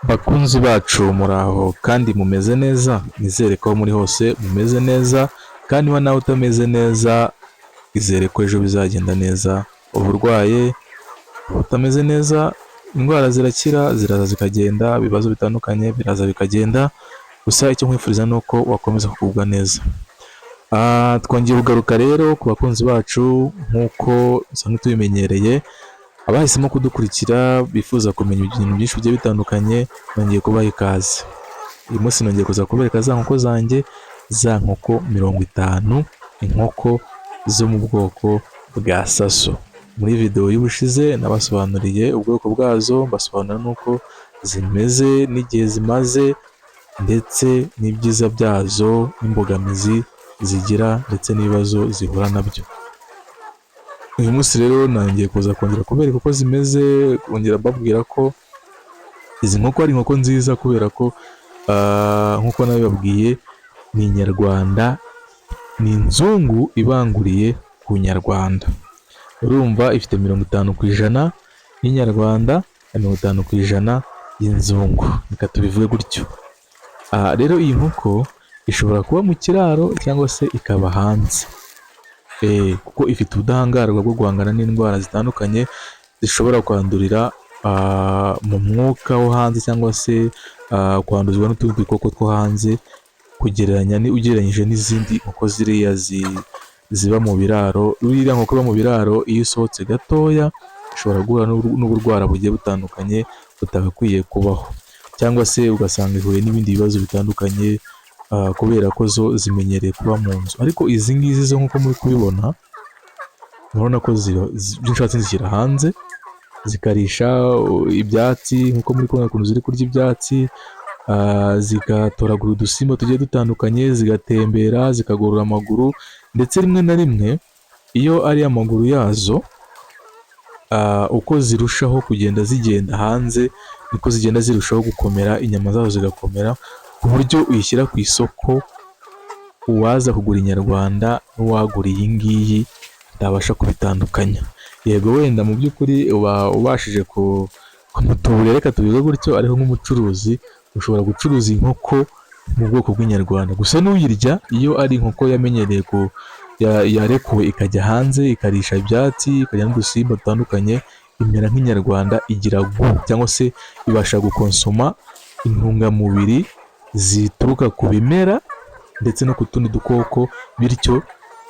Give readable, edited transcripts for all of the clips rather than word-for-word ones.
Bakunzi bacu muraho kandi mumeze neza, nizere ko muri hose mumeze neza kandi niba nawe utameze neza izere ko ejo bizagenda neza. Uburwaye utameze neza, indwara zirakira ziraza zikagenda, ibibazo bitandukanye biraza bikagenda, gusa icyo nkwifuriza ni uko wakomeza kugubwa neza. Twongeye kugaruka rero ku bakunzi bacu nk'uko dusanzwe tubimenyereye, abahisemo kudukurikira bifuza kumenya ibintu byinshi bigiye bitandukanye, nongeye kubaha ikaze. Uyu munsi nongeye kuza kubereka za nkoko zanjye, za nkoko 50, inkoko zo mu bwoko bwa saso. Muri video y'ubushize nabasobanuriye ubwoko bwazo, mbasobanura n'uko zimeze n'igihe zimaze ndetse n'ibyiza byazo n'imbogamizi zigira ndetse n'ibibazo zihura nabyo. Uyu munsi rero nongeye kuza kongera kubereka uko zimeze, kongera mbabwira ko izi nkoko ari inkoko nziza kubera ko nk'uko nabibabwiye ni inyarwanda, ni inzungu ibanguriye ku nyarwanda. Urumva ifite 50% y'inyarwanda na 50% y'inzungu, reka tubivuge gutyo. Rero iyi nkoko ishobora kuba mu kiraro cyangwa se ikaba hanze, kuko ifite ubudahangarwa bwo guhangana n'indwara zitandukanye zishobora kwandurira mu mwuka wo hanze cyangwa se kwanduzwa n'utundi dukoko two hanze, ugereranyije n'izindi nkoko ziriya ziba mu biraro. Uriya nkoko iba mu biraro iyo usohotse gatoya ushobora guhura n'uburwara bugiye butandukanye butagakwiye kubaho, cyangwa se ugasanga ihuye n'ibindi bibazo bitandukanye kubera ko zo zimenyereye kuba mu nzu. Ariko izi ngizi zo nk'uko muri kubibona, murabona ko zishatse zishyira hanze zikarisha ibyatsi, nk'uko muri kubona ukuntu ziri kurya ibyatsi, zigatoragura udusimba tugiye dutandukanye, zigatembera, zikagorora amaguru, ndetse rimwe na rimwe iyo ari amaguru yazo uko zirushaho kugenda zigenda hanze niko zigenda zirushaho gukomera, inyama zazo zigakomera ku buryo uyishyira ku isoko, uwaza kugura inyarwanda n'uwagura iyi ngiyi atabasha kubitandukanya. Yego wenda mu by'ukuri uba ubashije kumutuburira, reka tubivuge gutyo, ariho nk'umucuruzi ushobora gucuruza inkoko mu bwoko bw'inyarwanda, gusa n'uyirya iyo ari inkoko yamenyereye yarekuwe ikajya hanze ikarisha ibyatsi ikajya n'udusimba dutandukanye, imera nk'inyarwanda, igira cyangwa se ibasha gukonsoma intungamubiri zituruka ku bimera ndetse no ku tundi dukoko, bityo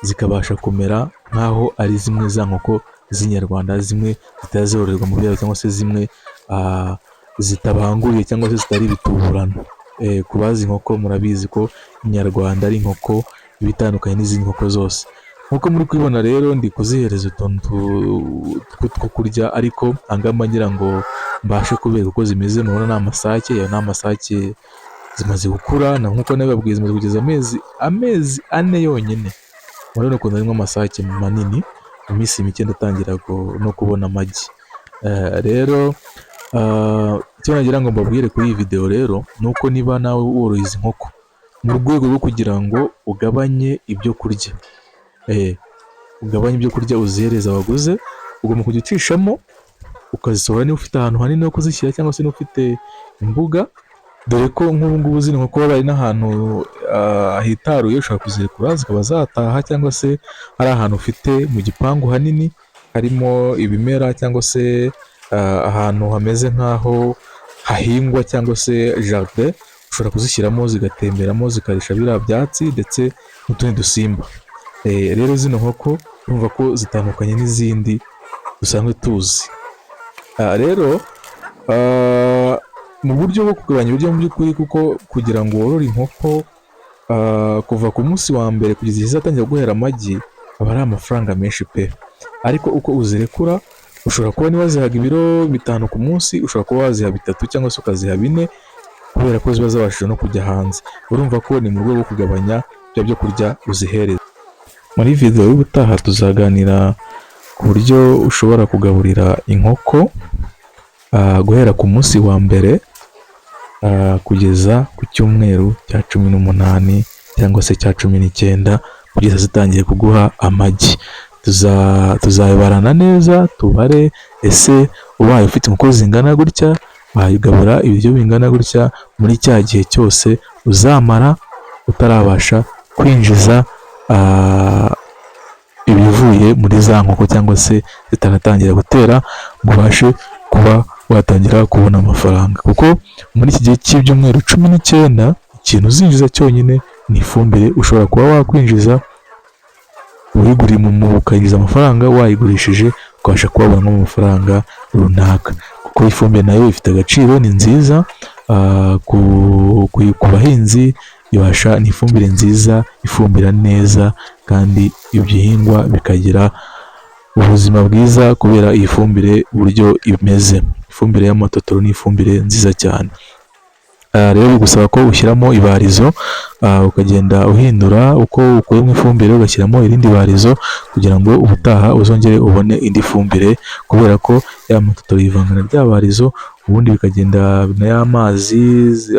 zikabasha kumera nk'aho ari zimwe za nkoko z'inyarwanda, zimwe zitazororerwa mu biraro cyangwa se zimwe zitabanguriye cyangwa se zitari ibituburano. Ku bazi inkoko murabizi ko inyarwanda ari inkoko ibitandukanye n'izindi nkoko zose. Nk'uko muri kubibona rero ndi kuzihereza utuntu two kurya, ariko angamba ngira ngo mbashe kubereka uko zimeze. Murabona ni amasake, ni amasake zimaze gukura, nk'uko nabibabwiye zimaze kugeza amezi 4 yonyine. Murabona ukuntu harimo amasake manini, mu minsi mike ndatangira no kubona amagi. Rero icyo nagira ngo mbabwire kuri iyi video rero ni uko niba nawe woroye izi nkoko mu rwego rwo kugira ngo ugabanye ibyo kurya, uzihereza abaguze, ugomba kujya ucishamo ukazisohora niba ufite ahantu hanini ho kuzishyira cyangwa se niba ufite imbuga, dore ko nk'ubu ngubu zino nkoko bari n'ahantu hitaruye ushobora kuzirekura zikaba zataha, cyangwa se ari ahantu ufite mu gipangu hanini harimo ibimera cyangwa se ahantu hameze nk'aho hahingwa cyangwa se jardin, ushobora kuzishyiramo zigatemberamo zikarisha biriya byatsi ndetse n'utundi dusimba. Rero zino nkoko urumva ko zitandukanye n'izindi dusanzwe tuzi. Rero mu buryo bwo kugabanya uburyo mu by'ukuri, kuko kugira ngo worore inkoko kuva ku munsi wa mbere kugeza igihe zizatangira guhera amagi aba ari amafaranga menshi pe, ariko uko uzirekura ushobora kuba niba zihaga ibiro 5 ku munsi, ushobora kuba waziha 3 cyangwa se ukaziha 4 kubera ko ziba zabashije no kujya hanze. Urumva ko ni mu rwego rwo kugabanya byo kurya uzihereza. Muri video y'ubutaha tuzaganira ku buryo ushobora kugaburira inkoko guhera ku munsi wa mbere kugeza ku cyumweru cya 18 cyangwa se cya 19 kugeza zitangiye kuguha amagi. Tuzabibarana neza tubare ese ubaye ufite inkoko zingana gutya wayigabura ibiryo bingana gutya muri cya gihe cyose uzamara utarabasha kwinjiza ibivuye muri za nkoko cyangwa se zitaratangira gutera ngo ubashe kuba watangira kubona amafaranga, kuko muri iki gihe cy'ibyumweru 19 ikintu uzinjiza cyonyine ni ifumbire. Ushobora kuba wakwinjiza uyiguriye mu ukayinjiza amafaranga, wayigurishije ukabasha kubabonamo amafaranga runaka, kuko ifumbire nayo ifite agaciro, ni nziza ku bahinzi. Ni ifumbire nziza ifumbira neza kandi ibihingwa bikagira ubuzima bwiza kubera iyi fumbire uburyo imeze. Ifumbire y'amatotoro ni ifumbire nziza cyane. Rero bigusaba ko ushyiramo ibarizo, ukagenda uhindura uko ukuyemo ifumbire ugashyiramo irindi barizo kugira ngo ubutaha uzongere ubone indi fumbire, kubera ko ya matotoro yivangana rya barizo ubundi bikagenda n'amazi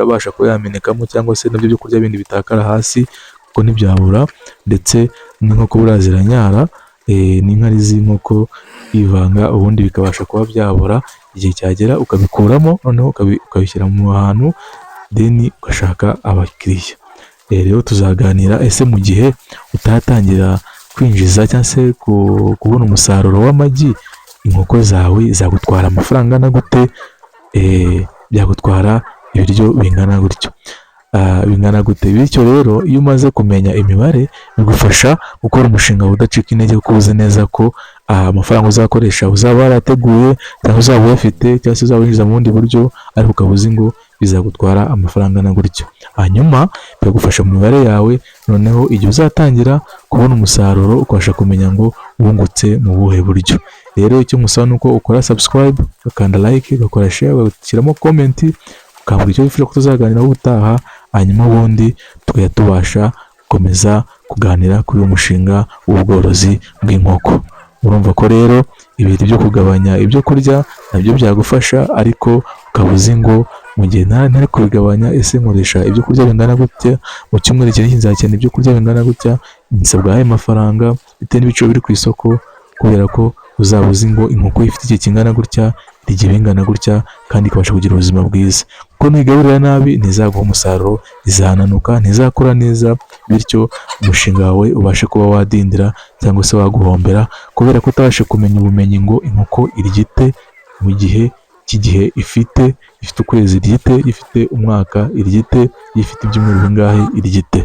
abasha kuba yamenekamo cyangwa se nabyo byo kurya bindi bitakara hasi kuko ntibyabura, ndetse n'inkoko buriya ziranyara, n'inkari z'inkoko kwivanga ubundi bikabasha kuba byabura, igihe cyagera ukabikuramo noneho ukabishyira mu hantu deni ugashaka abakiriya. Rero tuzaganira ese mu gihe utatangira kwinjiza cyangwa se kubona umusaruro w'amagi, inkoko zawe zagutwara amafaranga angana gute, byagutwara ibiryo bingana gutyo, bingana gute. Bityo rero iyo umaze kumenya imibare bigufasha gukora umushinga udacika intege, kuko uzi neza ko amafaranga uzakoresha uzaba warateguye cyangwa uzaba uyafite cyangwa se uzaba winjiza mu bundi buryo, ariko ukaba uzi ngo bizagutwara amafaranga angana gutyo. Hanyuma bikagufasha mu mibare yawe, noneho igihe uzatangira kubona umusaruro ukabasha kumenya ngo wungutse mu buhe buryo. Rero icyo musaba ni uko ukora subscribe, ugakanda like, ugakora share, ugashyiramo comment, ukambwira icyo wifuza ko tuzaganiraho ubutaha, hanyuma ubundi tukajya tubasha gukomeza kuganira kuri uyu mushinga w'ubworozi bw'inkoko. Urumva ko rero ibintu byo kugabanya ibyo kurya nabyo byagufasha, ariko ukaba uzi ngo mu gihe ntari kubigabanya, ese nkoresha ibyo kurya bingana gutya, mu cyumweru iki nzakenera ibyo kurya bingana gutya, nsabwa ayo mafaranga bitewe n'ibiciro biri ku isoko, kubera ko uzaba uzi ngo inkoko ifite igihe kingana gutya, igihe bingana gutya, kandi ikabasha kugira ubuzima bwiza. Kuko nuyigaburira nabi ntizaguha umusaruro, izananuka, ntizakura neza, bityo umushinga wawe ubashe kuba wadindira cyangwa se waguhombera, kubera ko utabasha kumenya ubumenyi ngo inkoko irya ite mu gihe cy'igihe ifite ukwezi irya ite, ifite umwaka irya ite, ifite ibyumweru bingahe irya ite.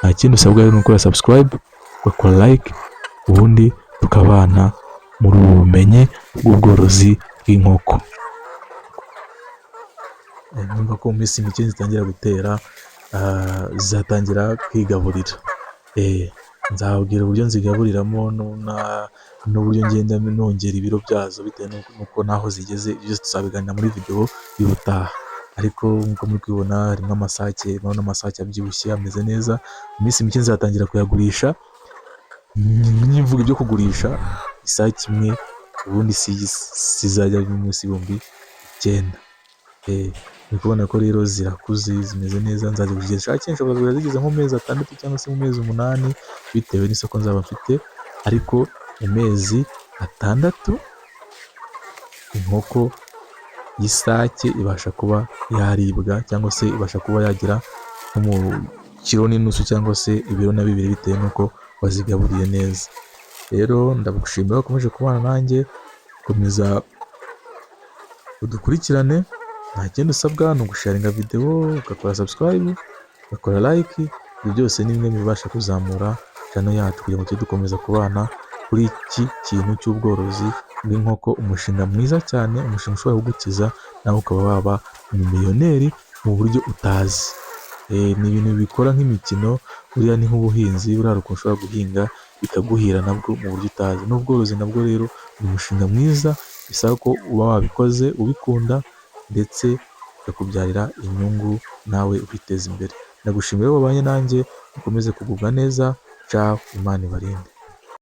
Nta kindi usabwa rero ni ukora subscribe, ugakora like, ubundi tukabana muri ubu bumenyi bw'ubworozi bw'inkoko. Numva ko mu minsi mike zitangira gutera, zizatangira kwigaburira. Nzababwira uburyo nzigaburiramo n'uburyo ngenda nongera ibiro byazo bitewe n'uko naho zigeze, byose tuzabiganira muri video y'ubutaha. Ariko nk'uko muri kubibona harimo amasake, urabona amasake abyibushye ameze neza. Mu minsi mike nzatangira kuyagurisha. Nimvuga ibyo kugurisha, isake imwe ubundi sizajya munsi y'ibihumbi 9. Uri kubona ko rero zirakuze zimeze neza. Nzajya kuzigeresha akenshi nshobora kuzigura zigeze nko mu mezi 6 cyangwa se mu mezi 8 bitewe n'isoko nzaba mfite, ariko mu mezi 6 inkoko y'isake ibasha kuba yaribwa cyangwa se ibasha kuba yagira nko mu kilo n'inusu cyangwa se ibiro na 2 bitewe n'uko wazigaburiye neza. Rero ndagushimira ko ukomeje kubana nanjye, komeza udukurikirane. Nta kindi usabwa ni ugusharinga video, ugakora subscribe, ugakora like. Ibyo byose ni bimwe bibasha kuzamura channel yacu kugira ngo tujye dukomeza kubana kuri iki kintu cy'ubworozi bw'inkoko. Umushinga mwiza cyane, umushinga ushobora kugukiza nawe ukaba waba umumiliyoneri mu buryo utazi. Ni ibintu bikora nk'imikino, buriya ni nk'ubuhinzi, buriya ukuntu ushobora guhinga bikaguhira nabwo mu buryo utazi. N'ubworozi nabwo rero ni umushinga mwiza, bisaba ko uba wabikoze ubikunda ndetse bikakubyarira inyungu nawe ukiteza imbere. Ndagushimira ko wabanye nanjye, ukomeze kugubwa neza. Ciao, Imana ibarinde.